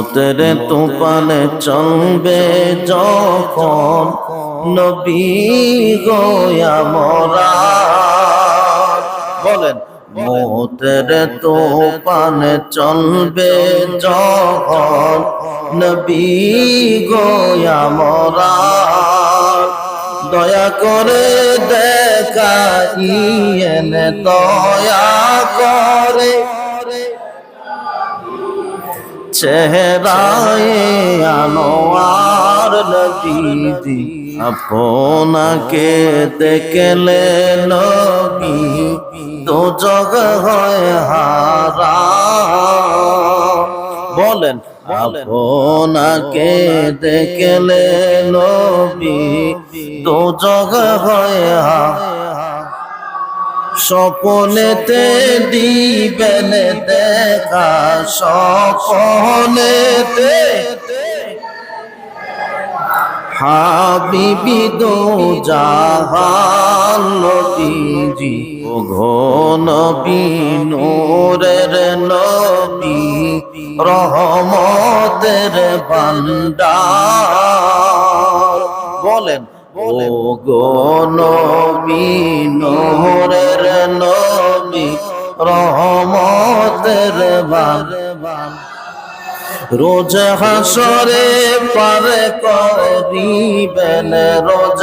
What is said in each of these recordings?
তেরে তুফানে চলবে যখন নবী গোয়া মরা বলেন মোতের তুফানে চলবে যখন নবী গোয়া মরা দয়া করে দেখাইয়েন দয়া করে চেহারায় আনোয়ার নবীজি আপনাকে দেখলে নবী তো জগ হয় হারা বলেন আপনাকে দেখলে নবী তো জগ হয় হারা স্বপনেতে দিবেন দেখা স্বপনেতে হাবিবি দো জাহান নবীজি ও ঘো নবী নূরের নবী রহমতের ভান্ডার বলেন ও গো নবী নূরের নবী রহমতের ভান্ডার রোজ হাসরে পার করিবেন রোজ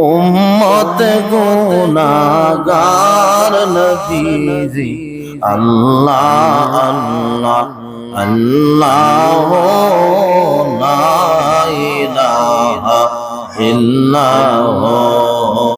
উম্মত গুনাহগার নবীজি আল্লাহ আল্লাহ আল্লাহ লা ইলাহা ইল্লাল্লাহ